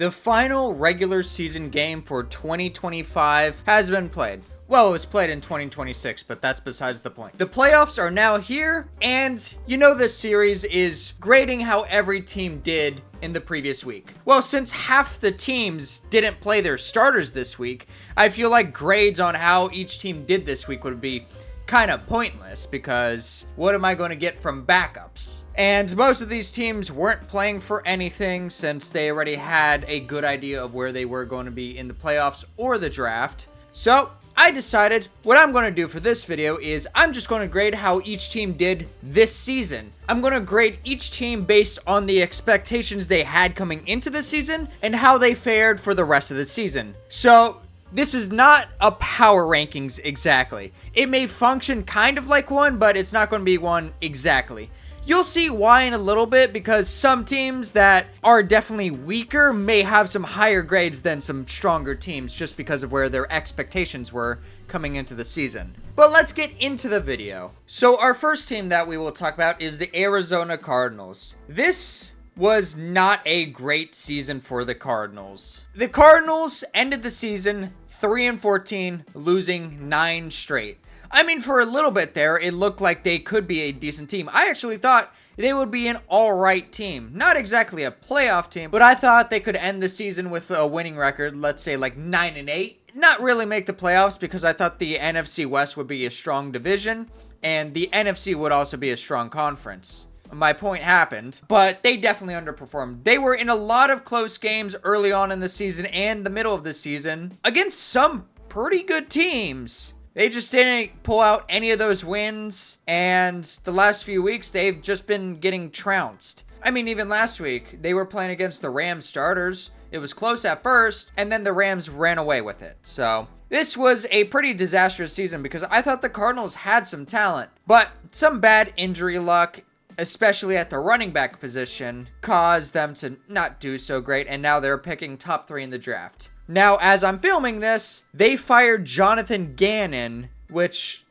The final regular season game for 2025 has been played. Well, it was played in 2026, but that's besides the point. The playoffs are now here, and you know this series is grading how every team did in the previous week. Well, since half the teams didn't play their starters this week, I feel like grades on how each team did this week would be kind of pointless, because what am I going to get from backups? And most of these teams weren't playing for anything since they already had a good idea of where they were going to be in the playoffs or the draft. So I decided what I'm going to do for this video is I'm just going to grade how each team did this season. I'm going to grade each team based on the expectations they had coming into the season and how they fared for the rest of the season. So this is not a power rankings exactly. It may function kind of like one, but it's not going to be one exactly. You'll see why in a little bit, because some teams that are definitely weaker may have some higher grades than some stronger teams just because of where their expectations were coming into the season. But let's get into the video. So our first team that we will talk about is the Arizona Cardinals. This was not a great season for the Cardinals. The Cardinals ended the season 3-14, losing 9 straight. I mean, for a little bit there, it looked like they could be a decent team. I actually thought they would be an all-right team. Not exactly a playoff team, but I thought they could end the season with a winning record, let's say like 9-8. Not really make the playoffs, because I thought the NFC West would be a strong division, and the NFC would also be a strong conference. My point happened, but they definitely underperformed. They were in a lot of close games early on in the season and the middle of the season against some pretty good teams. They just didn't pull out any of those wins, and the last few weeks, they've just been getting trounced. I mean, even last week, they were playing against the Rams starters. It was close at first, and then the Rams ran away with it. So this was a pretty disastrous season because I thought the Cardinals had some talent, but some bad injury luck, especially at the running back position, caused them to not do so great, and now they're picking top 3 in the draft. Now, as I'm filming this, they fired Jonathan Gannon, which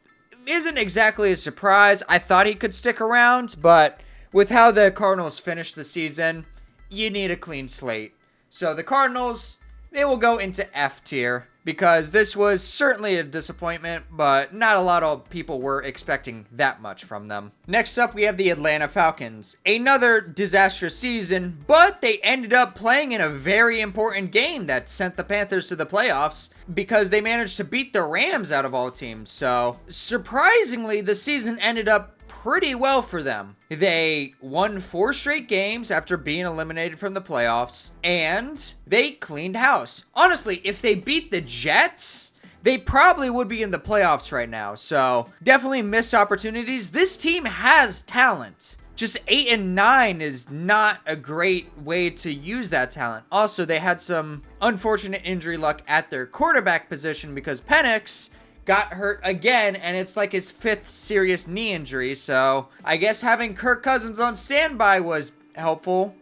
isn't exactly a surprise. I thought he could stick around, but with how the Cardinals finished the season, you need a clean slate. So the Cardinals, they will go into F tier, because this was certainly a disappointment, but not a lot of people were expecting that much from them. Next up, we have the Atlanta Falcons. Another disastrous season, but they ended up playing in a very important game that sent the Panthers to the playoffs, because they managed to beat the Rams out of all teams. So surprisingly, the season ended up pretty well for them. They won 4 straight games after being eliminated from the playoffs, and they cleaned house. Honestly, if they beat the Jets, they probably would be in the playoffs right now. So definitely missed opportunities. This team has talent. Just 8-9 is not a great way to use that talent. Also, they had some unfortunate injury luck at their quarterback position, because Penix got hurt again, and it's like his 5th serious knee injury, so I guess having Kirk Cousins on standby was helpful,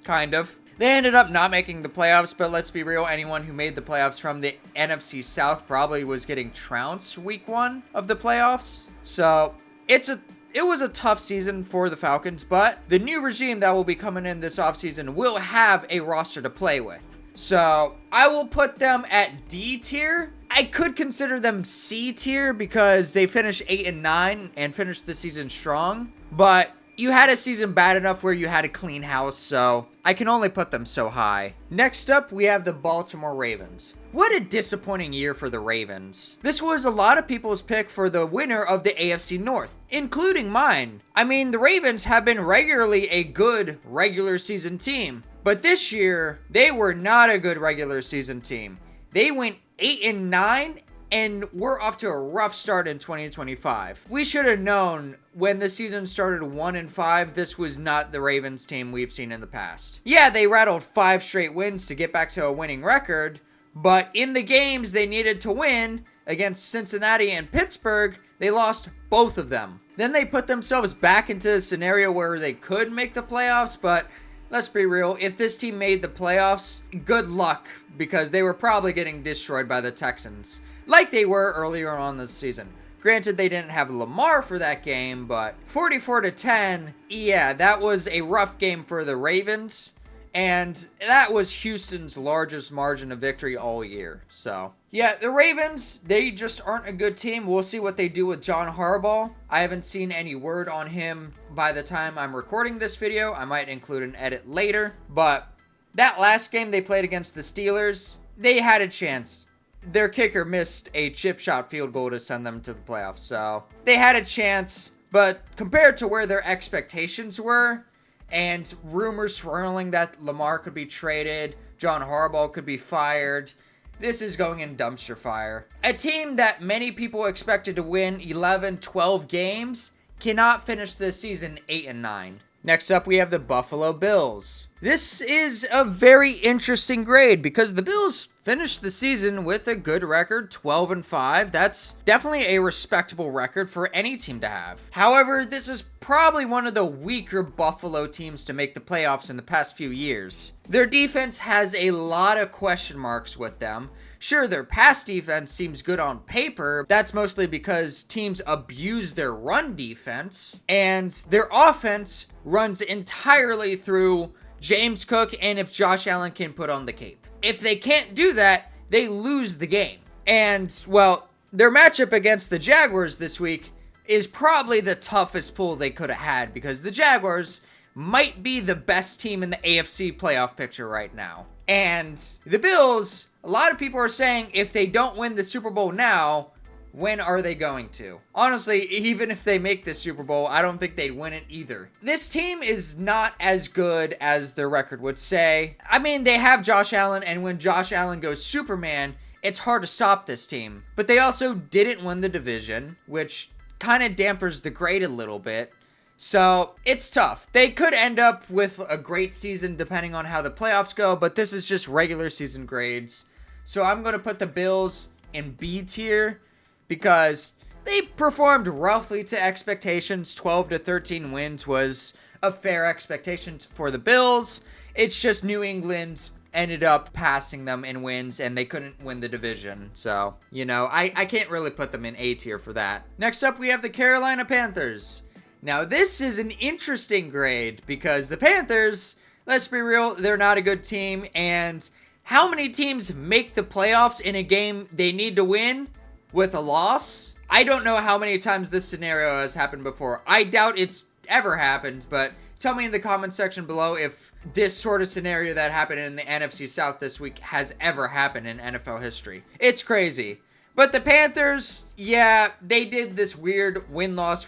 kind of. They ended up not making the playoffs, but let's be real, anyone who made the playoffs from the NFC South probably was getting trounced week 1 of the playoffs. So it was a tough season for the Falcons, but the new regime that will be coming in this offseason will have a roster to play with. So I will put them at D tier. I could consider them C tier because they finished 8-9 and finished the season strong. But you had a season bad enough where you had a clean house, so I can only put them so high. Next up, we have the Baltimore Ravens. What a disappointing year for the Ravens. This was a lot of people's pick for the winner of the AFC North, including mine. I mean, the Ravens have been regularly a good regular season team, but this year, they were not a good regular season team. They went 8-9 and we're off to a rough start in 2025. We should have known when the season started 1-5, this was not the Ravens team we've seen in the past. Yeah, they rattled 5 straight wins to get back to a winning record, but in the games they needed to win against Cincinnati and Pittsburgh, they lost both of them. Then they put themselves back into a scenario where they could make the playoffs, but let's be real, if this team made the playoffs, good luck, because they were probably getting destroyed by the Texans, like they were earlier on this season. Granted, they didn't have Lamar for that game, but 44-10, yeah, that was a rough game for the Ravens. And that was Houston's largest margin of victory all year. So, yeah, the Ravens, they just aren't a good team. We'll see what they do with John Harbaugh. I haven't seen any word on him by the time I'm recording this video. I might include an edit later. But that last game they played against the Steelers, they had a chance. Their kicker missed a chip shot field goal to send them to the playoffs. So, they had a chance. But compared to where their expectations were, and rumors swirling that Lamar could be traded, John Harbaugh could be fired, this is going in dumpster fire. A team that many people expected to win 11, 12 games cannot finish this season 8-9. Next up, we have the Buffalo Bills. This is a very interesting grade because the Bills finished the season with a good record, 12-5. That's definitely a respectable record for any team to have. However, this is probably one of the weaker Buffalo teams to make the playoffs in the past few years. Their defense has a lot of question marks with them. Sure, their pass defense seems good on paper. That's mostly because teams abuse their run defense, and their offense runs entirely through James Cook and if Josh Allen can put on the cape. If they can't do that, they lose the game. And, well, their matchup against the Jaguars this week is probably the toughest pull they could have had because the Jaguars might be the best team in the AFC playoff picture right now. And the Bills, a lot of people are saying if they don't win the Super Bowl now, when are they going to? Honestly, even if they make the Super Bowl, I don't think they'd win it either. This team is not as good as their record would say. I mean, they have Josh Allen, and when Josh Allen goes Superman, it's hard to stop this team. But they also didn't win the division, which kind of dampers the grade a little bit. So, it's tough. They could end up with a great season depending on how the playoffs go, but this is just regular season grades. So, I'm going to put the Bills in B tier because they performed roughly to expectations. 12-13 wins was a fair expectation for the Bills. It's just New England ended up passing them in wins and they couldn't win the division. So, you know, I can't really put them in A tier for that. Next up, we have the Carolina Panthers. Now, this is an interesting grade because the Panthers, let's be real, they're not a good team. And how many teams make the playoffs in a game they need to win with a loss? I don't know how many times this scenario has happened before. I doubt it's ever happened, but tell me in the comment section below if this sort of scenario that happened in the NFC South this week has ever happened in NFL history. It's crazy. But the Panthers, yeah, they did this weird win-loss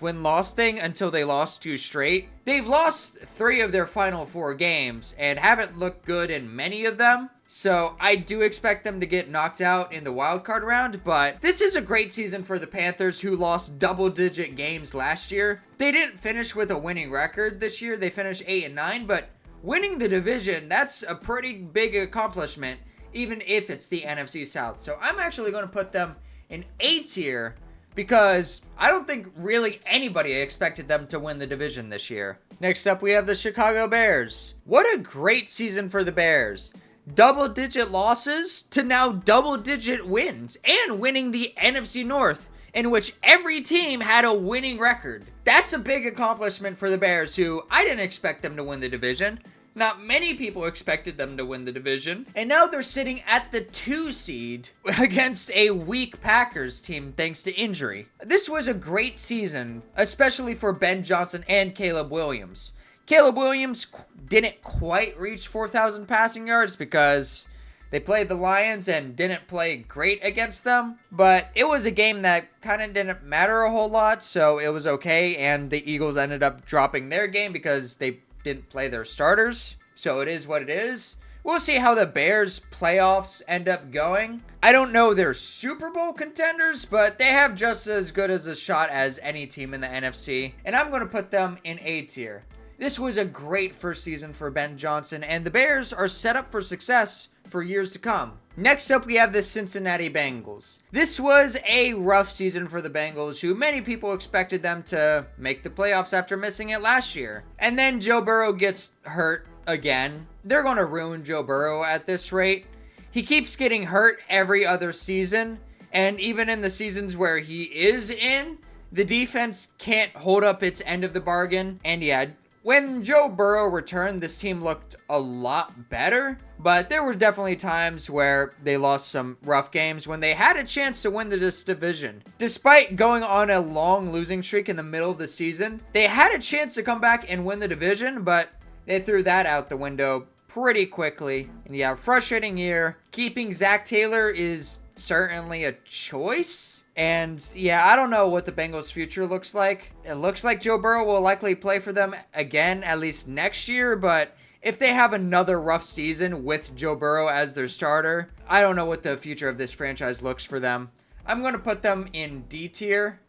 thing until they lost 2 straight. They've lost 3 of their final 4 games and haven't looked good in many of them. So I do expect them to get knocked out in the wildcard round, but this is a great season for the Panthers who lost double-digit games last year. They didn't finish with a winning record this year. They finished 8-9, but winning the division, that's a pretty big accomplishment, even if it's the NFC South. So I'm actually going to put them in A tier because I don't think really anybody expected them to win the division this year. Next up, we have the Chicago Bears. What a great season for the Bears. Double-digit losses to now double-digit wins and winning the NFC North, in which every team had a winning record. That's a big accomplishment for the Bears, who I didn't expect them to win the division. Not many people expected them to win the division. And now they're sitting at the 2 seed against a weak Packers team thanks to injury. This was a great season, especially for Ben Johnson and Caleb Williams. Caleb Williams didn't quite reach 4,000 passing yards because they played the Lions and didn't play great against them. But it was a game that kind of didn't matter a whole lot, so it was okay. And the Eagles ended up dropping their game because they didn't play their starters. So it is what it is. We'll see how the Bears playoffs end up going. I don't know they're Super Bowl contenders, but they have just as good as a shot as any team in the NFC. And I'm going to put them in A tier. This was a great first season for Ben Johnson, and the Bears are set up for success for years to come. Next up, we have the Cincinnati Bengals. This was a rough season for the Bengals, who many people expected them to make the playoffs after missing it last year. And then Joe Burrow gets hurt again. They're going to ruin Joe Burrow at this rate. He keeps getting hurt every other season, and even in the seasons where he is in, the defense can't hold up its end of the bargain. And yeah, When Joe Burrow returned, this team looked a lot better, but there were definitely times where they lost some rough games when they had a chance to win this division. Despite going on a long losing streak in the middle of the season, they had a chance to come back and win the division, but they threw that out the window pretty quickly. And yeah, frustrating year. Keeping Zach Taylor is certainly a choice. And yeah, I don't know what the Bengals' future looks like. It looks like Joe Burrow will likely play for them again, at least next year. But if they have another rough season with Joe Burrow as their starter, I don't know what the future of this franchise looks for them. I'm going to put them in D tier.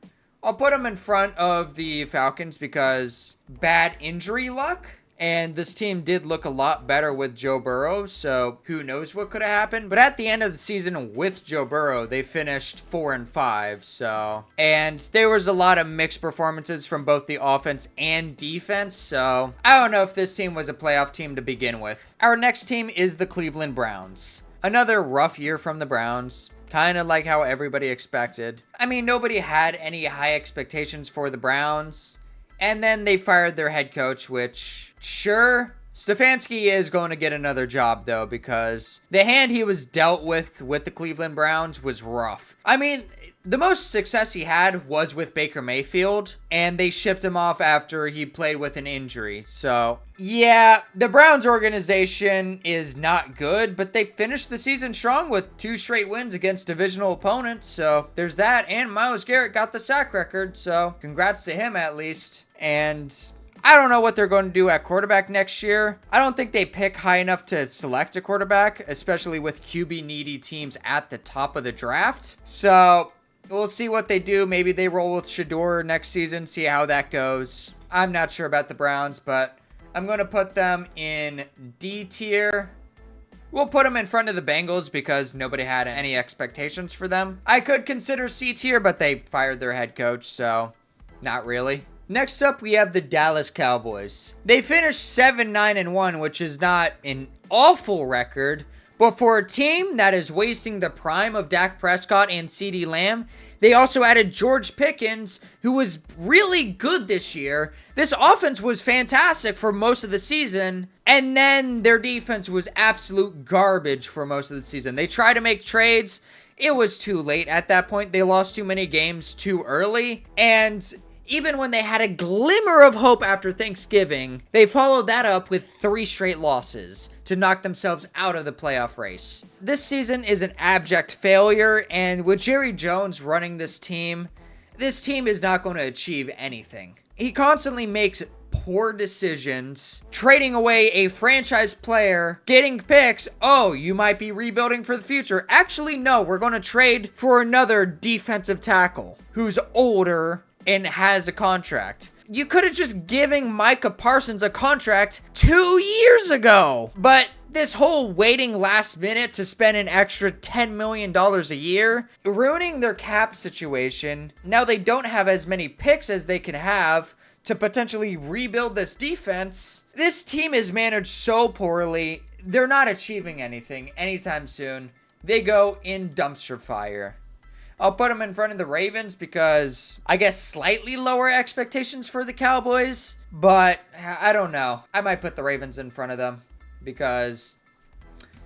I'll put them in front of the Falcons because bad injury luck. And this team did look a lot better with Joe Burrow, so who knows what could have happened. But at the end of the season with Joe Burrow, they finished 4-5, so. And there was a lot of mixed performances from both the offense and defense, so I don't know if this team was a playoff team to begin with. Our next team is the Cleveland Browns. Another rough year from the Browns. Kind of like how everybody expected. I mean, nobody had any high expectations for the Browns. And then they fired their head coach, which, sure, Stefanski is going to get another job, though, because the hand he was dealt with the Cleveland Browns was rough. I mean, the most success he had was with Baker Mayfield, and they shipped him off after he played with an injury. So, yeah, the Browns organization is not good, but they finished the season strong with 2 straight wins against divisional opponents. So, there's that, and Myles Garrett got the sack record, so congrats to him at least. And I don't know what they're going to do at quarterback next year. I don't think they pick high enough to select a quarterback, especially with QB needy teams at the top of the draft. So we'll see what they do. Maybe they roll with Shador next season, see how that goes. I'm not sure about the Browns, but I'm going to put them in D tier. We'll put them in front of the Bengals because nobody had any expectations for them. I could consider C tier, but they fired their head coach, so not really. Next up, we have the Dallas Cowboys. They finished 7-9-1, which is not an awful record, but for a team that is wasting the prime of Dak Prescott and CeeDee Lamb, they also added George Pickens, who was really good this year. This offense was fantastic for most of the season, and then their defense was absolute garbage for most of the season. They tried to make trades. It was too late at that point. They lost too many games too early, and even when they had a glimmer of hope after Thanksgiving, they followed that up with 3 straight losses to knock themselves out of the playoff race. This season is an abject failure, and with Jerry Jones running this team is not going to achieve anything. He constantly makes poor decisions, trading away a franchise player, getting picks. Oh, you might be rebuilding for the future. Actually, no, we're going to trade for another defensive tackle who's older and has a contract. You could have just given Micah Parsons a contract 2 years ago. But this whole waiting last minute to spend an extra $10 million a year, ruining their cap situation. Now they don't have as many picks as they can have to potentially rebuild this defense. This team is managed so poorly. They're not achieving anything anytime soon. They go in dumpster fire. I'll put them in front of the Ravens because I guess slightly lower expectations for the Cowboys, but I don't know. I might put the Ravens in front of them because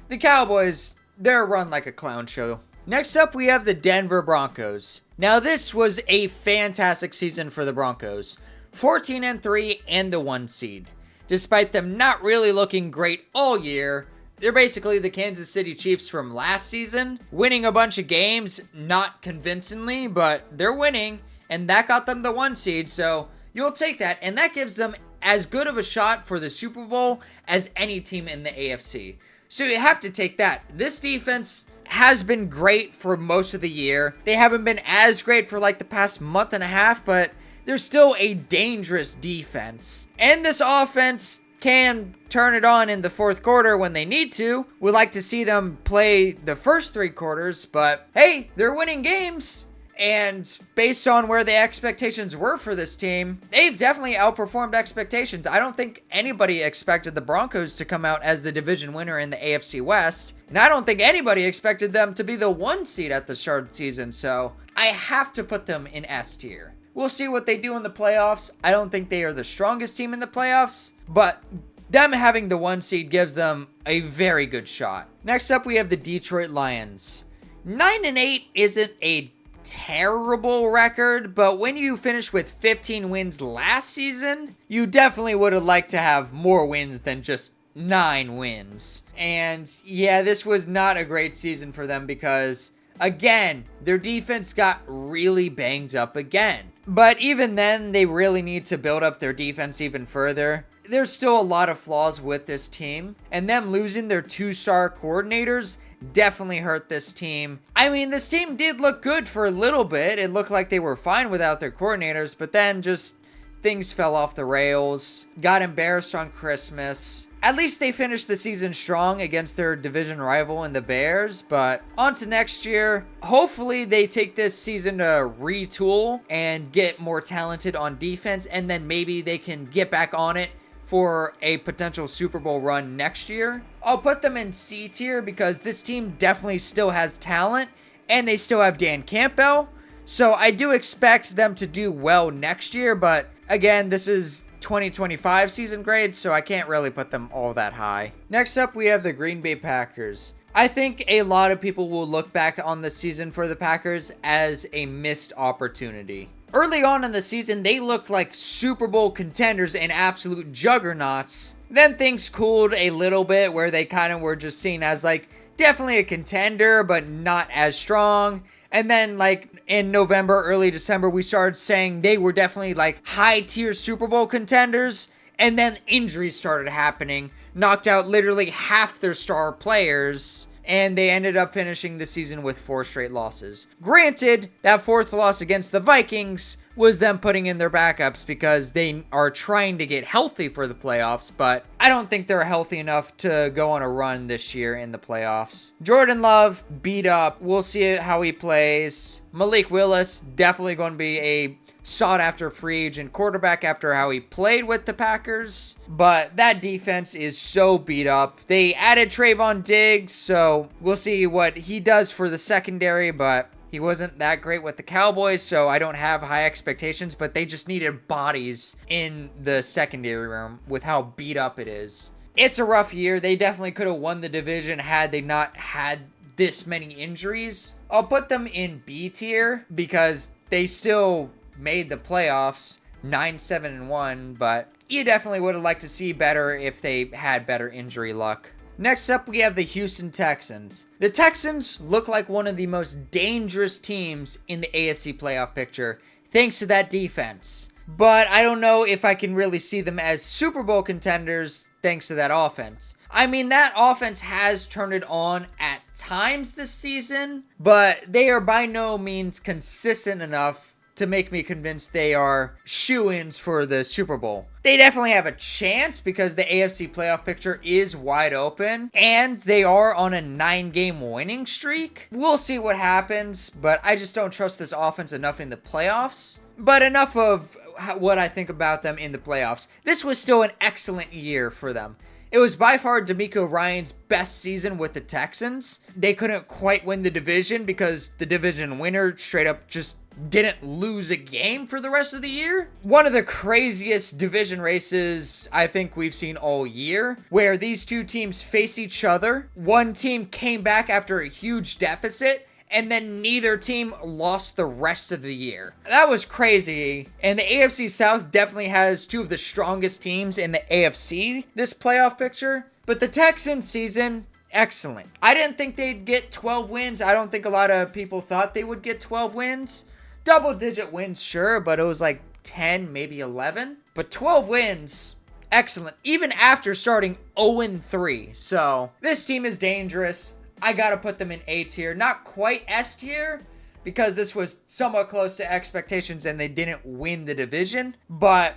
the Cowboys, they're run like a clown show. Next up, we have the Denver Broncos. Now, this was a fantastic season for the Broncos. 14-3 and the 1 seed. Despite them not really looking great all year, they're basically the Kansas City Chiefs from last season, winning a bunch of games, not convincingly, but they're winning, and that got them the 1 seed, so you'll take that, and that gives them as good of a shot for the Super Bowl as any team in the AFC. So you have to take that. This defense has been great for most of the year. They haven't been as great for like the past month and a half, but they're still a dangerous defense. And this offense can turn it on in the 4th quarter when they need to. We'd like to see them play the first 3 quarters, but hey, they're winning games. And based on where the expectations were for this team, they've definitely outperformed expectations. I don't think anybody expected the Broncos to come out as the division winner in the AFC West. And I don't think anybody expected them to be the 1 seed at the start of the season. So I have to put them in S tier. We'll see what they do in the playoffs. I don't think they are the strongest team in the playoffs, but them having the 1 seed gives them a very good shot. Next up, we have the Detroit Lions. 9-8 isn't a terrible record, but when you finish with 15 wins last season, you definitely would have liked to have more wins than just 9 wins. And yeah, this was not a great season for them because, again, their defense got really banged up again. But even then, they really need to build up their defense even further. There's still a lot of flaws with this team, and them losing their 2-star coordinators definitely hurt this team. I mean, this team did look good for a little bit. It looked like they were fine without their coordinators, but then just things fell off the rails. Got embarrassed on Christmas. At least they finished the season strong against their division rival in the Bears, but on to next year. Hopefully they take this season to retool and get more talented on defense, and then maybe they can get back on it for a potential Super Bowl run next year. I'll put them in C tier because this team definitely still has talent and they still have Dan Campbell. So I do expect them to do well next year, but again, this is 2025 season grades, so I can't really put them all that high. Next up, we have the Green Bay Packers. I think a lot of people will look back on the season for the Packers as a missed opportunity. Early on in the season, they looked like Super Bowl contenders and absolute juggernauts. Then things cooled a little bit where they kind of were just seen as like definitely a contender, but not as strong. And then like in November, early December, we started saying they were definitely like high tier Super Bowl contenders. And then injuries started happening, knocked out literally half their star players. And they ended up finishing the season with 4 straight losses. Granted, that 4th loss against the Vikings was them putting in their backups because they are trying to get healthy for the playoffs, but I don't think they're healthy enough to go on a run this year in the playoffs. Jordan Love, beat up. We'll see how he plays. Malik Willis, definitely going to be a sought-after free agent quarterback after how he played with the Packers. But that defense is so beat up. They added Trayvon Diggs, so we'll see what he does for the secondary, but he wasn't that great with the Cowboys, so I don't have high expectations, but they just needed bodies in the secondary room with how beat up it is. It's a rough year. They definitely could have won the division had they not had this many injuries. I'll put them in B tier because they still made the playoffs 9-7-1, but you definitely would have liked to see better if they had better injury luck. Next up, we have the Houston Texans. The Texans look like one of the most dangerous teams in the AFC playoff picture, thanks to that defense. But I don't know if I can really see them as Super Bowl contenders thanks to that offense. I mean, that offense has turned it on at times this season, but they are by no means consistent enough to make me convinced they are shoo-ins for the Super Bowl. They definitely have a chance because the AFC playoff picture is wide open and they are on a 9-game winning streak. We'll see what happens, but I just don't trust this offense enough in the playoffs. But enough of what I think about them in the playoffs. This was still an excellent year for them. It was by far DeMeco Ryans' best season with the Texans. They couldn't quite win the division because the division winner straight up just didn't lose a game for the rest of the year. One of the craziest division races I think we've seen all year, where these two teams face each other. One team came back after a huge deficit, and then neither team lost the rest of the year. That was crazy. And the AFC South definitely has two of the strongest teams in the AFC this playoff picture. But the Texans season, excellent. I didn't think they'd get 12 wins. I don't think a lot of people thought they would get 12 wins. Double-digit wins, sure, but it was like 10, maybe 11. But 12 wins, excellent, even after starting 0-3. So this team is dangerous. I gotta put them in A tier. Not quite S tier, because this was somewhat close to expectations and they didn't win the division. But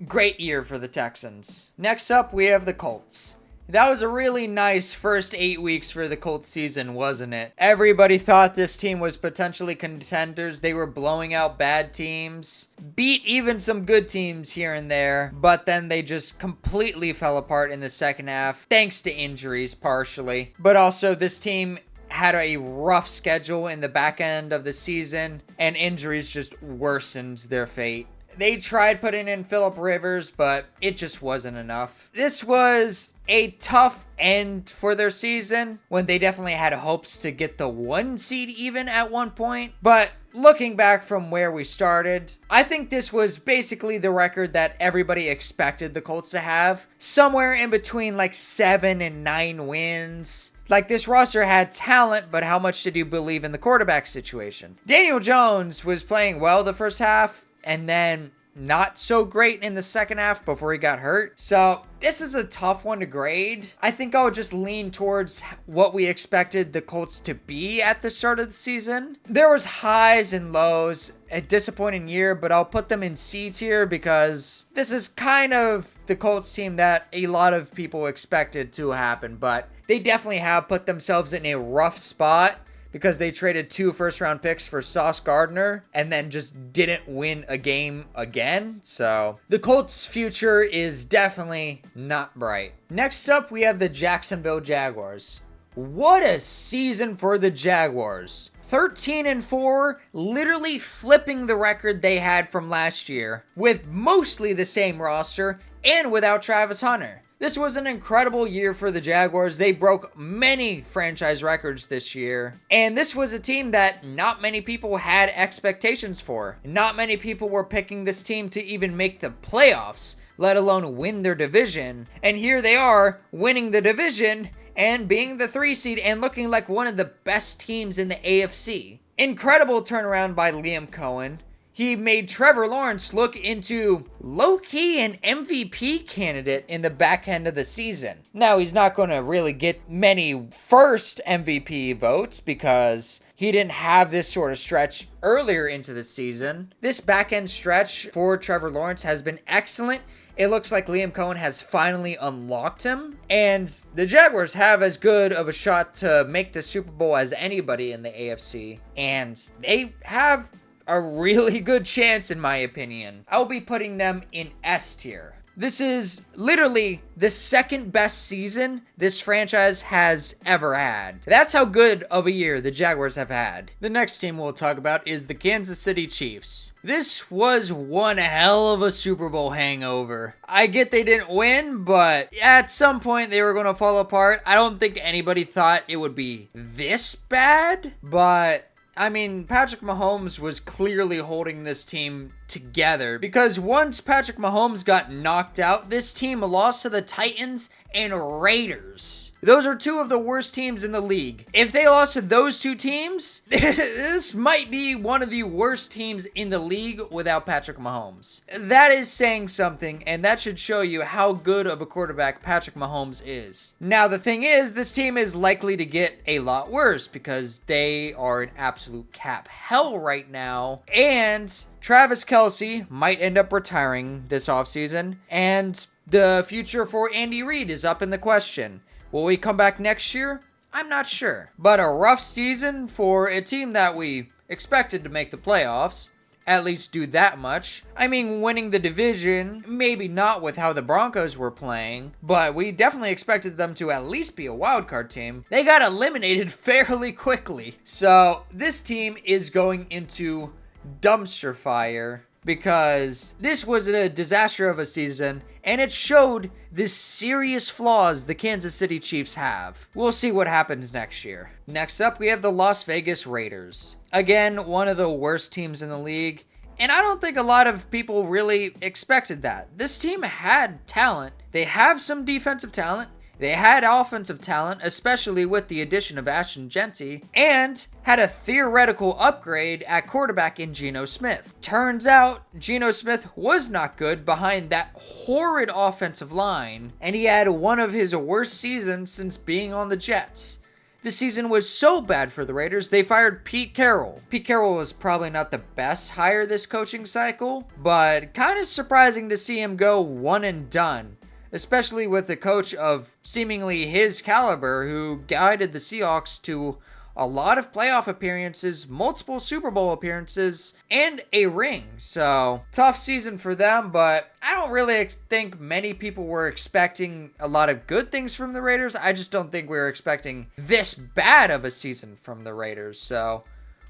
great year for the Texans. Next up, we have the Colts. That was a really nice first 8 weeks for the Colts season, wasn't it? Everybody thought this team was potentially contenders. They were blowing out bad teams, beat even some good teams here and there, but then they just completely fell apart in the second half, thanks to injuries partially. But also, this team had a rough schedule in the back end of the season, and injuries just worsened their fate. They tried putting in Phillip Rivers, but it just wasn't enough. This was a tough end for their season when they definitely had hopes to get the 1 seed even at one point. But looking back from where we started, I think this was basically the record that everybody expected the Colts to have. Somewhere in between like 7 and 9 wins. Like, this roster had talent, but how much did you believe in the quarterback situation? Daniel Jones was playing well the first half, and then not so great in the second half before he got hurt. So this is a tough one to grade. I think I'll just lean towards what we expected the Colts to be at the start of the season. There was highs and lows, a disappointing year, but I'll put them in C tier because this is kind of the Colts team that a lot of people expected to happen, but they definitely have put themselves in a rough spot because they traded 2 first-round picks for Sauce Gardner and then just didn't win a game again. So the Colts' future is definitely not bright. Next up, we have the Jacksonville Jaguars. What a season for the Jaguars. 13-4, literally flipping the record they had from last year with mostly the same roster and without Travis Hunter. This was an incredible year for the Jaguars. They broke many franchise records this year. And this was a team that not many people had expectations for. Not many people were picking this team to even make the playoffs, let alone win their division. And here they are, winning the division and being the 3 seed and looking like one of the best teams in the AFC. Incredible turnaround by Liam Cohen. He made Trevor Lawrence look into low-key an MVP candidate in the back end of the season. Now, he's not going to really get many first MVP votes because he didn't have this sort of stretch earlier into the season. This back end stretch for Trevor Lawrence has been excellent. It looks like Liam Cohen has finally unlocked him. And the Jaguars have as good of a shot to make the Super Bowl as anybody in the AFC. And they have a really good chance, in my opinion. I'll be putting them in S tier. This is literally the second best season this franchise has ever had. That's how good of a year the Jaguars have had. The next team we'll talk about is the Kansas City Chiefs. This was one hell of a Super Bowl hangover. I get they didn't win, but at some point they were going to fall apart. I don't think anybody thought it would be this bad, but I mean, Patrick Mahomes was clearly holding this team together because once Patrick Mahomes got knocked out, this team lost to the Titans and Raiders. Those are 2 of the worst teams in the league. If they lost to those 2 teams, this might be one of the worst teams in the league without Patrick Mahomes. That is saying something, and that should show you how good of a quarterback Patrick Mahomes is. Now, the thing is, this team is likely to get a lot worse because they are in absolute cap hell right now, and Travis Kelce might end up retiring this offseason, and the future for Andy Reid is up in the question. Will we come back next year? I'm not sure. But a rough season for a team that we expected to make the playoffs. At least do that much. I mean, winning the division, maybe not with how the Broncos were playing, but we definitely expected them to at least be a wildcard team. They got eliminated fairly quickly. So this team is going into dumpster fire because this was a disaster of a season, and it showed the serious flaws the Kansas City Chiefs have. We'll see what happens next year. Next up, we have the Las Vegas Raiders. Again, one of the worst teams in the league, and I don't think a lot of people really expected that. This team had talent. They have some defensive talent. They had offensive talent, especially with the addition of Ashton Jeanty, and had a theoretical upgrade at quarterback in Geno Smith. Turns out, Geno Smith was not good behind that horrid offensive line, and he had one of his worst seasons since being on the Jets. The season was so bad for the Raiders, they fired Pete Carroll. Pete Carroll was probably not the best hire this coaching cycle, but kind of surprising to see him go one and done, especially with the coach of seemingly his caliber who guided the Seahawks to a lot of playoff appearances, multiple Super Bowl appearances, and a ring. So, tough season for them, but I don't really think many people were expecting a lot of good things from the Raiders. I just don't think we were expecting this bad of a season from the Raiders. So,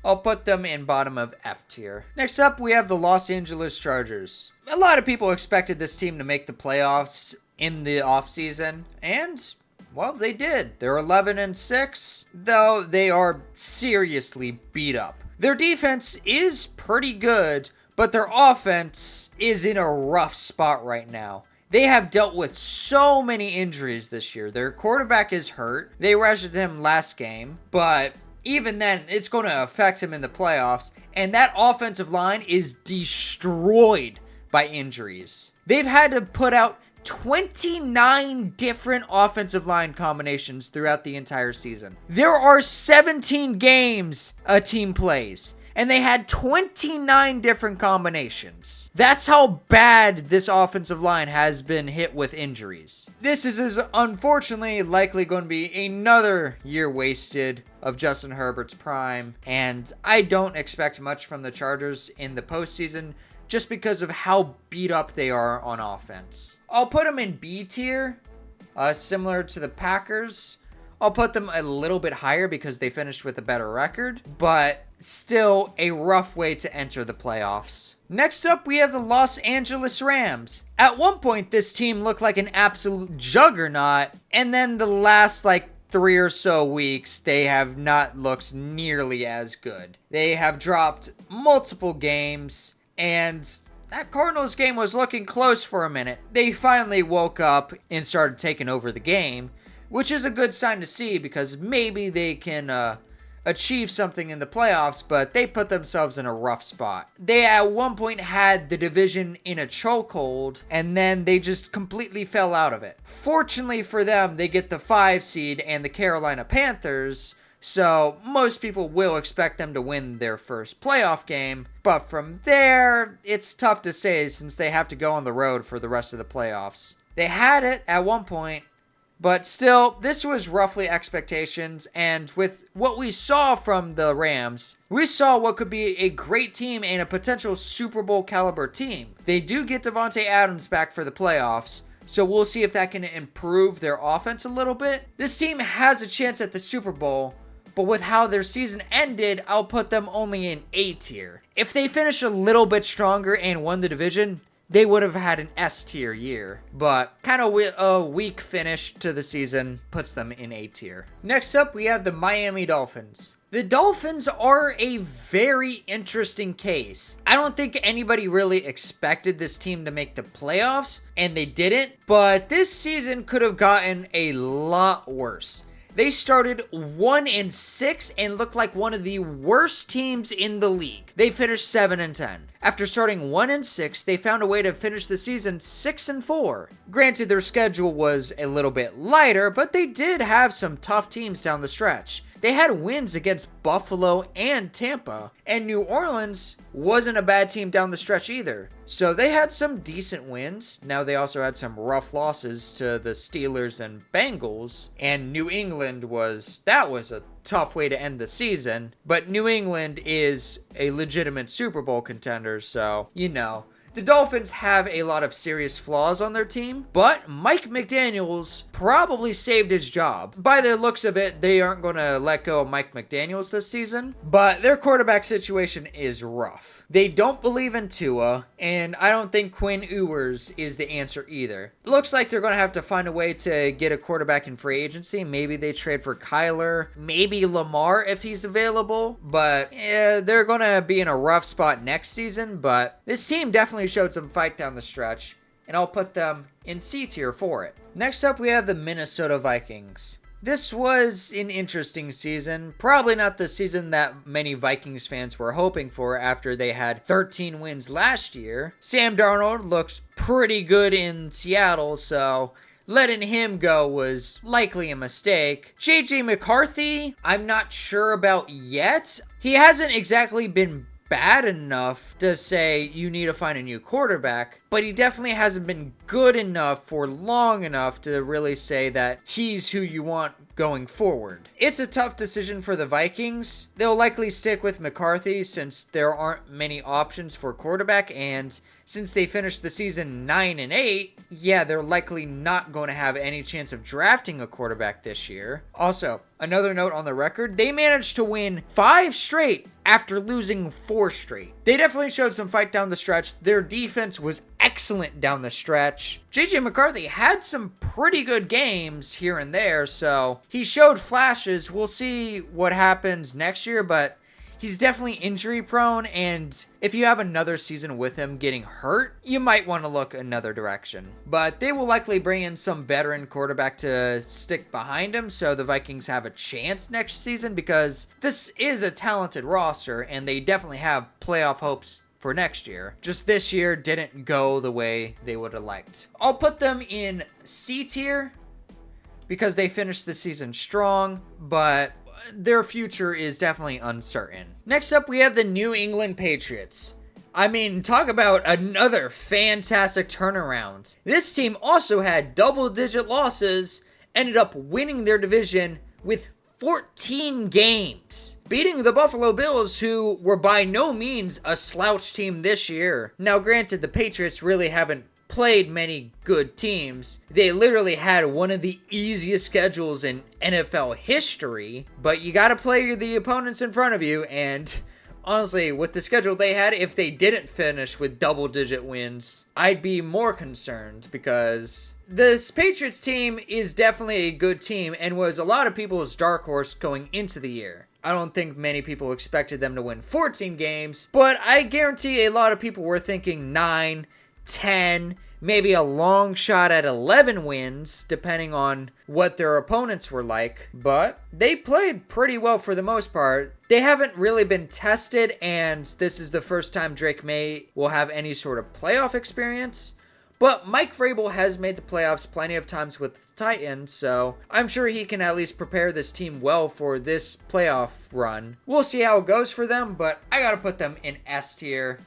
I'll put them in bottom of F tier. Next up, we have the Los Angeles Chargers. A lot of people expected this team to make the playoffs in the offseason, and well, they did. They're 11-6, though they are seriously beat up. Their defense is pretty good, but their offense is in a rough spot right now. They have dealt with so many injuries this year. Their quarterback is hurt. They rested him last game, but even then, it's going to affect him in the playoffs, and that offensive line is destroyed by injuries. They've had to put out 29 different offensive line combinations throughout the entire season. There are 17 games a team plays, and they had 29 different combinations. That's how bad this offensive line has been hit with injuries. This is unfortunately likely going to be another year wasted of Justin Herbert's prime, and I don't expect much from the Chargers in the postseason, just because of how beat up they are on offense. I'll put them in B tier, similar to the Packers. I'll put them a little bit higher because they finished with a better record, but still a rough way to enter the playoffs. Next up, we have the Los Angeles Rams. At one point, this team looked like an absolute juggernaut, and then the last 3 or so weeks, they have not looked nearly as good. They have dropped multiple games, and that Cardinals game was looking close for a minute. They finally woke up and started taking over the game, which is a good sign to see because maybe they can achieve something in the playoffs, but they put themselves in a rough spot. They at one point had the division in a chokehold, and then they just completely fell out of it. Fortunately for them, they get the 5 seed and the Carolina Panthers, so most people will expect them to win their first playoff game, but from there, it's tough to say since they have to go on the road for the rest of the playoffs. They had it at one point, but still, this was roughly expectations, and with what we saw from the Rams, we saw what could be a great team and a potential Super Bowl caliber team. They do get Devontae Adams back for the playoffs, so we'll see if that can improve their offense a little bit. This team has a chance at the Super Bowl, but with how their season ended, I'll put them only in A tier. If they finish a little bit stronger and won the division, they would have had an S tier year, but kind of a weak finish to the season puts them in A tier. Next up, we have the Miami Dolphins. The Dolphins are a very interesting case. I don't think anybody really expected this team to make the playoffs, and they didn't, but this season could have gotten a lot worse. They started 1-6 and looked like one of the worst teams in the league. They finished 7-10. After starting 1-6, they found a way to finish the season 6-4. Granted, their schedule was a little bit lighter, but they did have some tough teams down the stretch. They had wins against Buffalo and Tampa, and New Orleans wasn't a bad team down the stretch either. So they had some decent wins. Now they also had some rough losses to the Steelers and Bengals, and New England was a tough way to end the season, but New England is a legitimate Super Bowl contender, so, The Dolphins have a lot of serious flaws on their team, but Mike McDaniels probably saved his job. By the looks of it, they aren't going to let go of Mike McDaniels this season, but their quarterback situation is rough. They don't believe in Tua, and I don't think Quinn Ewers is the answer either. It looks like they're going to have to find a way to get a quarterback in free agency. Maybe they trade for Kyler, maybe Lamar if he's available, but they're going to be in a rough spot next season, but this team definitely showed some fight down the stretch, and I'll put them in C tier for it. Next up, we have the Minnesota Vikings. This was an interesting season. Probably not the season that many Vikings fans were hoping for after they had 13 wins last year. Sam Darnold looks pretty good in Seattle, so letting him go was likely a mistake. JJ McCarthy, I'm not sure about yet. He hasn't exactly been bad enough to say you need to find a new quarterback, but he definitely hasn't been good enough for long enough to really say that he's who you want going forward. It's a tough decision for the Vikings. They'll likely stick with McCarthy since there aren't many options for quarterback, and since they finished the season 9-8, yeah, they're likely not going to have any chance of drafting a quarterback this year. Also, another note on the record, they managed to win 5 straight after losing 4 straight. They definitely showed some fight down the stretch. Their defense was excellent down the stretch. JJ McCarthy had some pretty good games here and there, so he showed flashes. We'll see what happens next year, but he's definitely injury prone, and if you have another season with him getting hurt, you might want to look another direction. But they will likely bring in some veteran quarterback to stick behind him, so the Vikings have a chance next season, because this is a talented roster, and they definitely have playoff hopes for next year. Just this year didn't go the way they would have liked. I'll put them in C tier because they finished the season strong, but their future is definitely uncertain. Next up, we have the New England Patriots. I mean, talk about another fantastic turnaround. This team also had double-digit losses, ended up winning their division with 14 games, beating the Buffalo Bills, who were by no means a slouch team this year. Now, granted, the Patriots really haven't played many good teams. They literally had one of the easiest schedules in NFL history, but you gotta play the opponents in front of you, and honestly, with the schedule they had, if they didn't finish with double-digit wins, I'd be more concerned, because this Patriots team is definitely a good team and was a lot of people's dark horse going into the year. I don't think many people expected them to win 14 games, but I guarantee a lot of people were thinking 9, 10, maybe a long shot at 11 wins, depending on what their opponents were like. But they played pretty well for the most part. They haven't really been tested, and this is the first time Drake May will have any sort of playoff experience. But Mike Vrabel has made the playoffs plenty of times with the Titans, so I'm sure he can at least prepare this team well for this playoff run. We'll see how it goes for them, but I gotta put them in S tier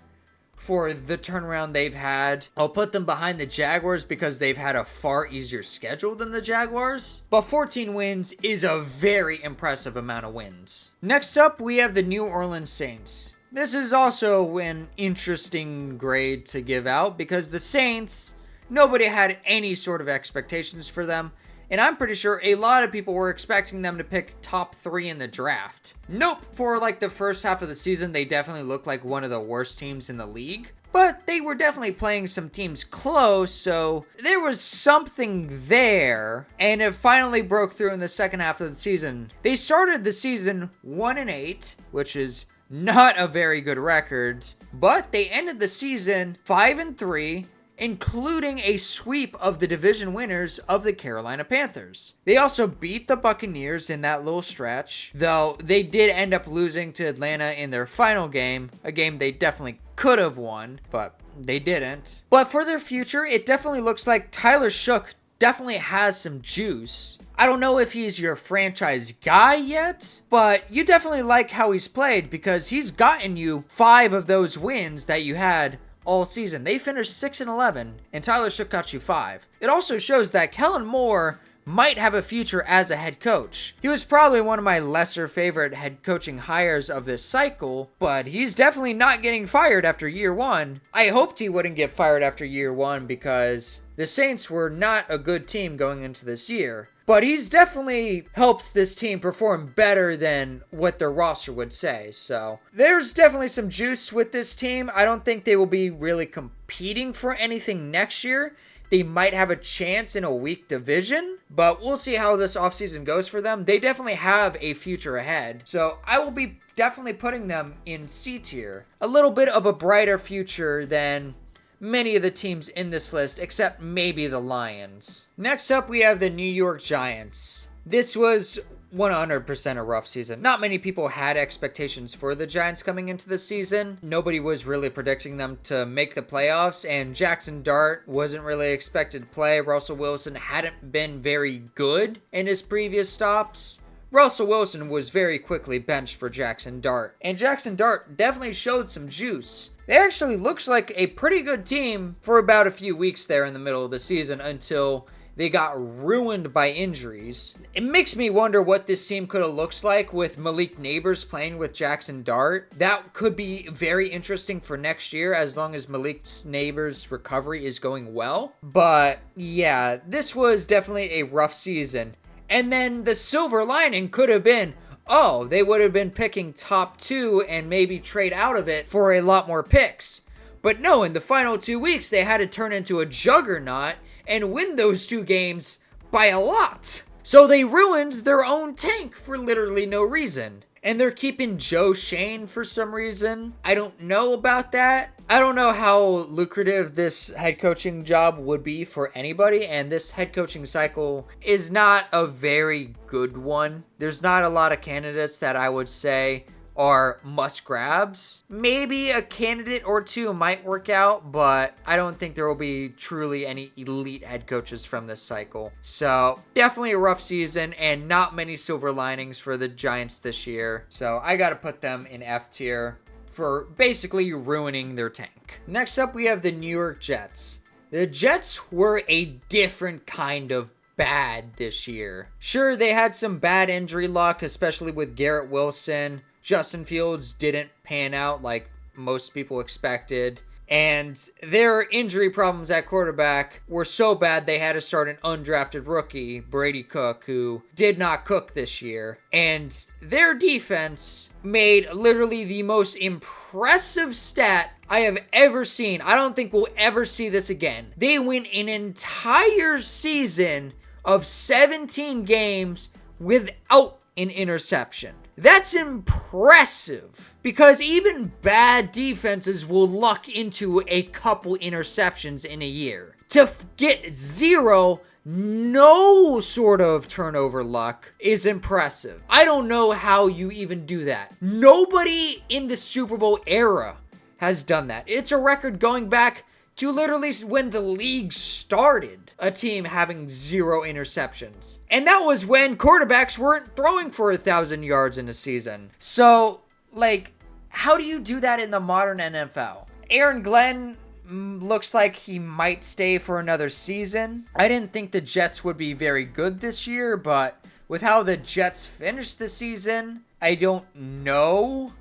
for the turnaround they've had. I'll put them behind the Jaguars because they've had a far easier schedule than the Jaguars. But 14 wins is a very impressive amount of wins. Next up, we have the New Orleans Saints. This is also an interesting grade to give out because the Saints, nobody had any sort of expectations for them. And I'm pretty sure a lot of people were expecting them to pick top 3 in the draft. Nope. For like the first half of the season, they definitely looked like one of the worst teams in the league. But they were definitely playing some teams close, so there was something there. And it finally broke through in the second half of the season. They started the season 1-8, which is not a very good record. But they ended the season 5-3. Including a sweep of the division winners of the Carolina Panthers. They also beat the Buccaneers in that little stretch, though they did end up losing to Atlanta in their final game, a game they definitely could have won, but they didn't. But for their future, it definitely looks like Tyler Shook definitely has some juice. I don't know if he's your franchise guy yet, but you definitely like how he's played because he's gotten you 5 of those wins that you had all season. They finished 6-11, and Tyler Shook got you 5. It also shows that Kellen Moore might have a future as a head coach. He was probably one of my lesser favorite head coaching hires of this cycle, but he's definitely not getting fired after year 1. I hoped he wouldn't get fired after year 1 because the Saints were not a good team going into this year. But he's definitely helped this team perform better than what their roster would say. So there's definitely some juice with this team. I don't think they will be really competing for anything next year. They might have a chance in a weak division, but we'll see how this offseason goes for them. They definitely have a future ahead. So I will be definitely putting them in C tier. A little bit of a brighter future than many of the teams in this list, except maybe the Lions. Next up, we have the New York Giants. This was 100% a rough season. Not many people had expectations for the Giants coming into the season. Nobody was really predicting them to make the playoffs, and Jackson Dart wasn't really expected to play. Russell Wilson hadn't been very good in his previous stops. Russell Wilson was very quickly benched for Jackson Dart, and Jackson Dart definitely showed some juice. They actually looks like a pretty good team for about a few weeks there in the middle of the season until they got ruined by injuries. It makes me wonder what this team could have looked like with Malik Neighbors playing with Jackson Dart. That could be very interesting for next year as long as Malik Neighbors' recovery is going well. But yeah, this was definitely a rough season. And then the silver lining could have been, oh, they would have been picking top 2 and maybe trade out of it for a lot more picks. But no, in the final 2 weeks, they had to turn into a juggernaut and win those 2 games by a lot. So they ruined their own tank for literally no reason. And they're keeping Joe Shane for some reason. I don't know about that. I don't know how lucrative this head coaching job would be for anybody. And this head coaching cycle is not a very good one. There's not a lot of candidates that I would say are must grabs. Maybe a candidate or 2 might work out, but I don't think there will be truly any elite head coaches from this cycle. So definitely a rough season and not many silver linings for the Giants this year. So I got to put them in F tier for basically ruining their tank. Next up, we have the New York Jets. The Jets were a different kind of bad this year. Sure, they had some bad injury luck, especially with Garrett Wilson. Justin Fields didn't pan out like most people expected. And their injury problems at quarterback were so bad they had to start an undrafted rookie, Brady Cook, who did not cook this year. And their defense made literally the most impressive stat I have ever seen. I don't think we'll ever see this again. They win an entire season of 17 games without an interception. That's impressive because even bad defenses will luck into a couple interceptions in a year. To get 0, no sort of turnover luck is impressive. I don't know how you even do that. Nobody in the Super Bowl era has done that. It's a record going back to literally when the league started, a team having 0 interceptions. And that was when quarterbacks weren't throwing for 1,000 yards in a season. So, like, how do you do that in the modern NFL? Aaron Glenn looks like he might stay for another season. I didn't think the Jets would be very good this year, but with how the Jets finished the season, I don't know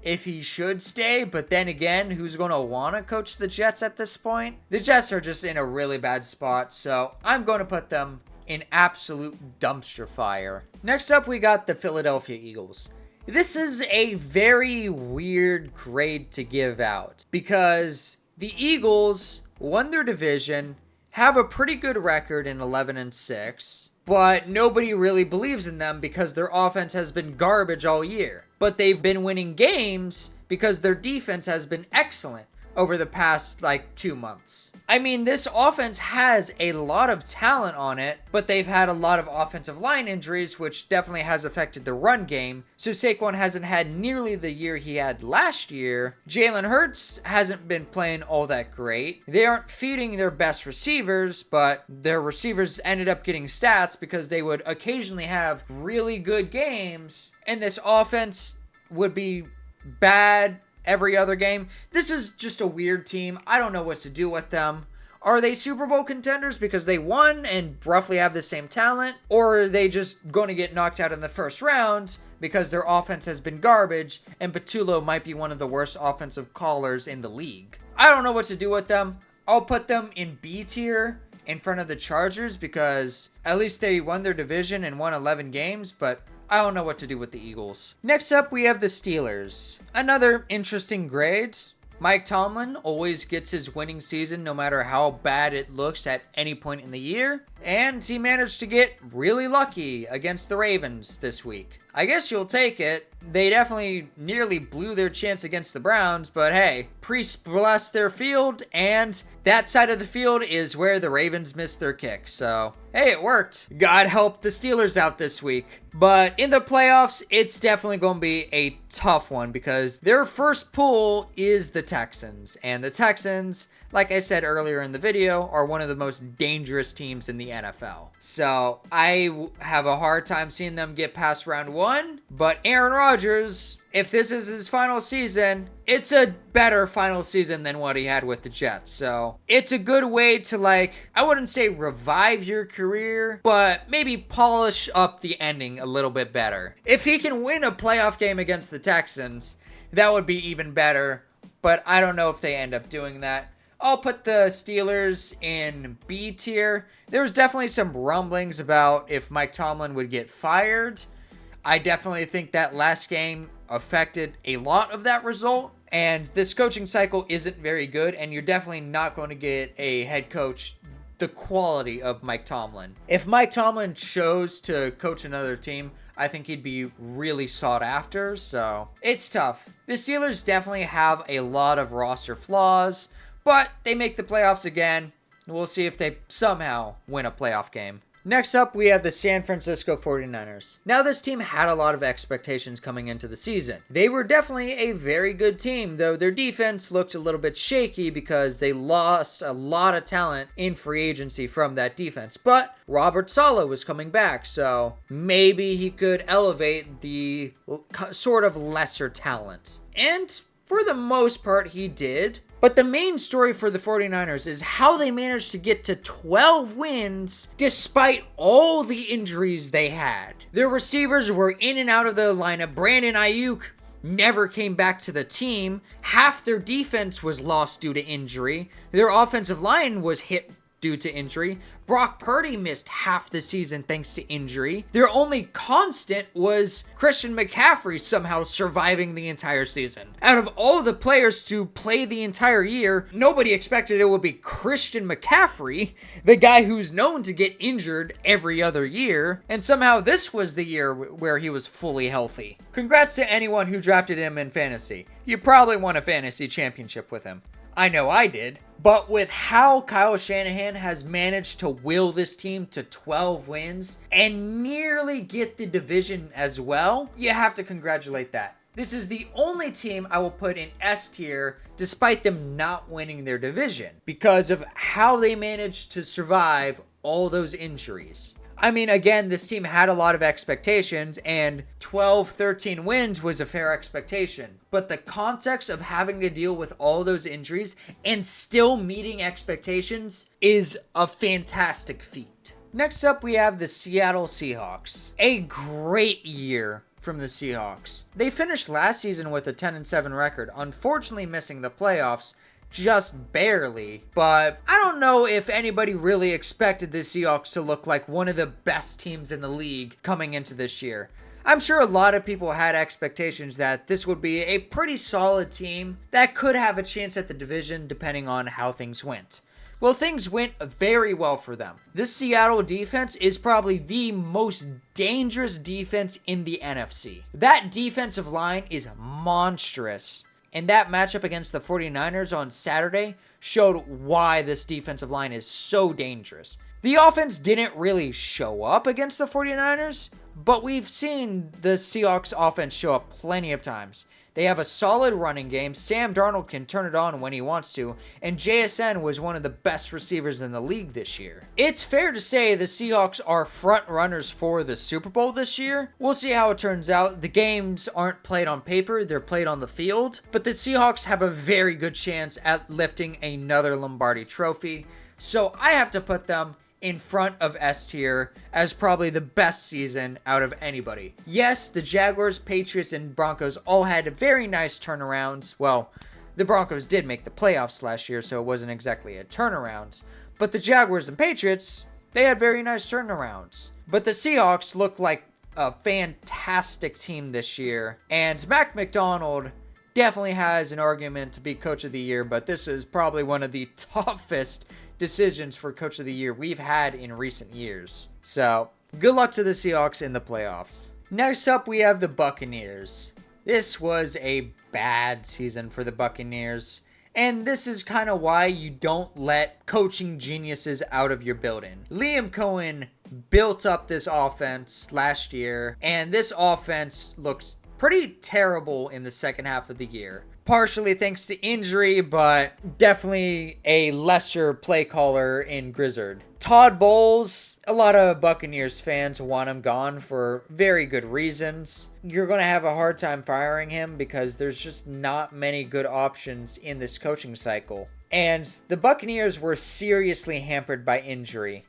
if he should stay, but then again, who's going to want to coach the Jets at this point? The Jets are just in a really bad spot, so I'm going to put them in absolute dumpster fire. Next up, we got the Philadelphia Eagles. This is a very weird grade to give out because the Eagles won their division, have a pretty good record in 11-6, but nobody really believes in them because their offense has been garbage all year. But they've been winning games because their defense has been excellent over the past, 2 months. I mean, this offense has a lot of talent on it, but they've had a lot of offensive line injuries, which definitely has affected the run game. So Saquon hasn't had nearly the year he had last year. Jalen Hurts hasn't been playing all that great. They aren't feeding their best receivers, but their receivers ended up getting stats because they would occasionally have really good games, and this offense would be bad every other game. This is just a weird team. I don't know what to do with them. Are they Super Bowl contenders because they won and roughly have the same talent? Or are they just going to get knocked out in the first round because their offense has been garbage and Patullo might be one of the worst offensive callers in the league? I don't know what to do with them. I'll put them in B tier in front of the Chargers because at least they won their division and won 11 games, but I don't know what to do with the Eagles. Next up, we have the Steelers. Another interesting grade. Mike Tomlin always gets his winning season no matter how bad it looks at any point in the year. And he managed to get really lucky against the Ravens this week. I guess you'll take it. They definitely nearly blew their chance against the Browns, but hey, Priest blessed their field, and that side of the field is where the Ravens missed their kick. So, hey, it worked. God helped the Steelers out this week. But in the playoffs, it's definitely going to be a tough one because their first pool is the Texans. And the Texans, like I said earlier in the video, are one of the most dangerous teams in the the NFL. So I have a hard time seeing them get past round 1. But Aaron Rodgers, if this is his final season, it's a better final season than what he had with the Jets. So it's a good way to, like, I wouldn't say revive your career, but maybe polish up the ending a little bit better. If he can win a playoff game against the Texans, that would be even better. But I don't know if they end up doing that. I'll put the Steelers in B tier. There was definitely some rumblings about if Mike Tomlin would get fired. I definitely think that last game affected a lot of that result. And this coaching cycle isn't very good, and you're definitely not going to get a head coach the quality of Mike Tomlin. If Mike Tomlin chose to coach another team, I think he'd be really sought after, so it's tough. The Steelers definitely have a lot of roster flaws, but they make the playoffs again. We'll see if they somehow win a playoff game. Next up, we have the San Francisco 49ers. Now, this team had a lot of expectations coming into the season. They were definitely a very good team, though their defense looked a little bit shaky because they lost a lot of talent in free agency from that defense. But Robert Saleh was coming back, so maybe he could elevate the sort of lesser talent. And for the most part, he did. But the main story for the 49ers is how they managed to get to 12 wins despite all the injuries they had. Their receivers were in and out of the lineup. Brandon Ayuk never came back to the team. Half their defense was lost due to injury. Their offensive line was hit due to injury. Brock Purdy missed half the season thanks to injury. Their only constant was Christian McCaffrey somehow surviving the entire season. Out of all the players to play the entire year, nobody expected it would be Christian McCaffrey, the guy who's known to get injured every other year, and somehow this was the year where he was fully healthy. Congrats to anyone who drafted him in fantasy. You probably won a fantasy championship with him. I know I did. But with how Kyle Shanahan has managed to will this team to 12 wins and nearly get the division as well, you have to congratulate that. This is the only team I will put in S tier despite them not winning their division because of how they managed to survive all those injuries. I mean, again, this team had a lot of expectations, and 12-13 wins was a fair expectation. But the context of having to deal with all those injuries and still meeting expectations is a fantastic feat. Next up, we have the Seattle Seahawks. A great year from the Seahawks. They finished last season with a 10-7 record, unfortunately missing the playoffs, just barely, but I don't know if anybody really expected the Seahawks to look like one of the best teams in the league coming into this year. I'm sure a lot of people had expectations that this would be a pretty solid team that could have a chance at the division depending on how things went. Well, things went very well for them. This Seattle defense is probably the most dangerous defense in the NFC. That defensive line is monstrous. And that matchup against the 49ers on Saturday showed why this defensive line is so dangerous. The offense didn't really show up against the 49ers, but we've seen the Seahawks offense show up plenty of times. They have a solid running game. Sam Darnold can turn it on when he wants to, and JSN was one of the best receivers in the league this year. It's fair to say the Seahawks are front runners for the Super Bowl this year. We'll see how it turns out. The games aren't played on paper, they're played on the field, but the Seahawks have a very good chance at lifting another Lombardi trophy, so I have to put them in front of S tier as probably the best season out of anybody. Yes, the Jaguars, Patriots, and Broncos all had very nice turnarounds. Well, the Broncos did make the playoffs last year, so it wasn't exactly a turnaround. But the Jaguars and Patriots, they had very nice turnarounds. But the Seahawks look like a fantastic team this year, and Mac McDonald definitely has an argument to be Coach of the Year, but this is probably one of the toughest decisions for Coach of the Year we've had in recent years. So, good luck to the Seahawks in the playoffs. Next up, we have the Buccaneers. This was a bad season for the Buccaneers, and this is kind of why you don't let coaching geniuses out of your building. Liam Cohen built up this offense last year, and this offense looks pretty terrible in the second half of the year. Partially thanks to injury, but definitely a lesser play caller in Grizzard. Todd Bowles, a lot of Buccaneers fans want him gone for very good reasons. You're going to have a hard time firing him because there's just not many good options in this coaching cycle. And the Buccaneers were seriously hampered by injury.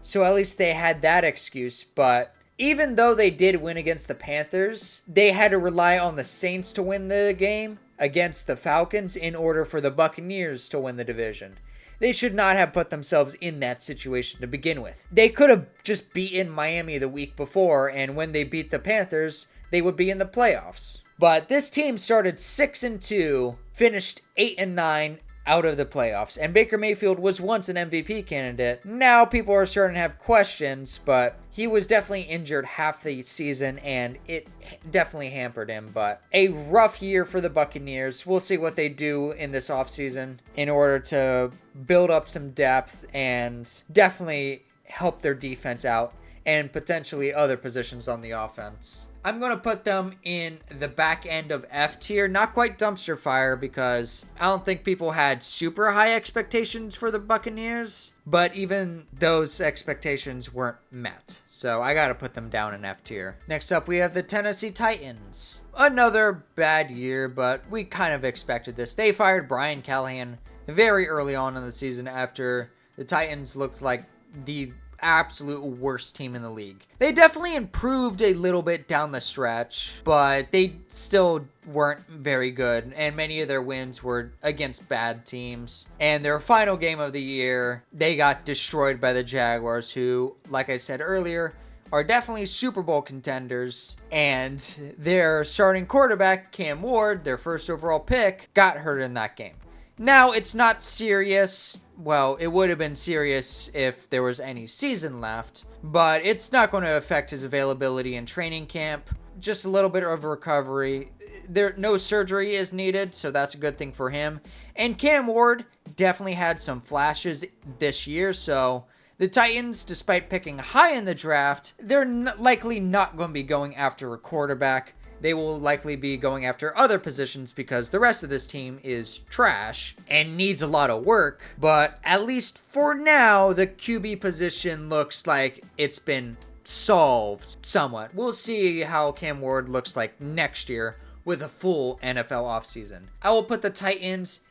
So at least they had that excuse, but even though they did win against the Panthers, they had to rely on the Saints to win the game against the Falcons in order for the Buccaneers to win the division. They should not have put themselves in that situation to begin with. They could have just beaten Miami the week before, and when they beat the Panthers, they would be in the playoffs. But this team started 6-2, finished 8-9, out of the playoffs. And Baker Mayfield was once an MVP candidate. Now people are starting to have questions, but he was definitely injured half the season and it definitely hampered him. But a rough year for the Buccaneers. We'll see what they do in this offseason in order to build up some depth and definitely help their defense out and potentially other positions on the offense. I'm going to put them in the back end of F tier. Not quite dumpster fire because I don't think people had super high expectations for the Buccaneers. But even those expectations weren't met. So I got to put them down in F tier. Next up, we have the Tennessee Titans. Another bad year, but we kind of expected this. They fired Brian Callahan very early on in the season after the Titans looked like the absolute worst team in the league. They definitely improved a little bit down the stretch, but they still weren't very good, and many of their wins were against bad teams. And their final game of the year, they got destroyed by the Jaguars, who, like I said earlier, are definitely Super Bowl contenders. And their starting quarterback, Cam Ward, their first overall pick, got hurt in that game. Now, it's not serious. Well, it would have been serious if there was any season left, but it's not going to affect his availability in training camp. Just a little bit of recovery. No surgery is needed, so that's a good thing for him. And Cam Ward definitely had some flashes this year, so the Titans, despite picking high in the draft, they're likely not going to be going after a quarterback. They will likely be going after other positions because the rest of this team is trash and needs a lot of work. But at least for now, the QB position looks like it's been solved somewhat. We'll see how Cam Ward looks like next year with a full NFL offseason. I will put the Titans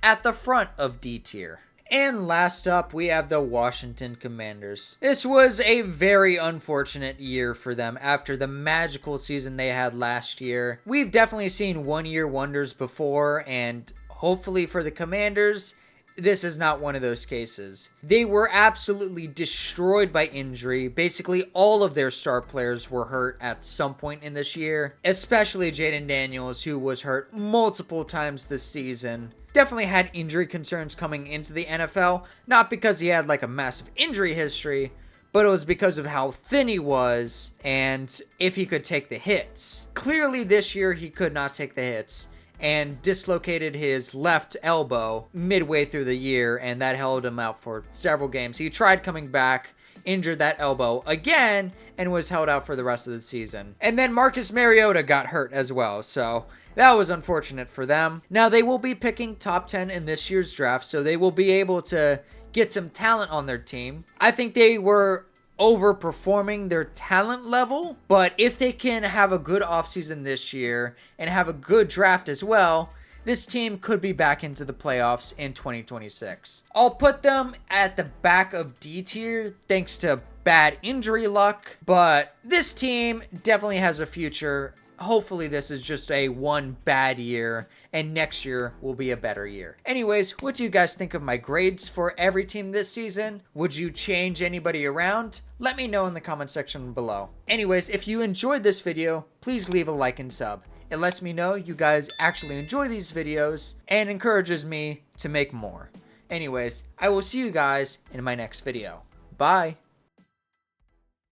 at the front of D tier. And last up, we have the Washington Commanders. This was a very unfortunate year for them after the magical season they had last year. We've definitely seen one-year wonders before, and hopefully for the Commanders, this is not one of those cases. They were absolutely destroyed by injury. Basically, all of their star players were hurt at some point in this year, especially Jaden Daniels, who was hurt multiple times this season. Definitely had injury concerns coming into the NFL, not because he had like a massive injury history, but it was because of how thin he was and if he could take the hits. Clearly this year he could not take the hits and dislocated his left elbow midway through the year, and that held him out for several games. He tried coming back, injured that elbow again, and was held out for the rest of the season. And then Marcus Mariota got hurt as well, so that was unfortunate for them. Now, they will be picking top 10 in this year's draft, so they will be able to get some talent on their team. I think they were overperforming their talent level, but if they can have a good offseason this year and have a good draft as well, this team could be back into the playoffs in 2026. I'll put them at the back of D tier thanks to bad injury luck, but this team definitely has a future. Hopefully this is just a one bad year and next year will be a better year. Anyways, what do you guys think of my grades for every team this season? Would you change anybody around? Let me know in the comment section below. Anyways, if you enjoyed this video, please leave a like and sub. It lets me know you guys actually enjoy these videos and encourages me to make more. Anyways, I will see you guys in my next video. Bye.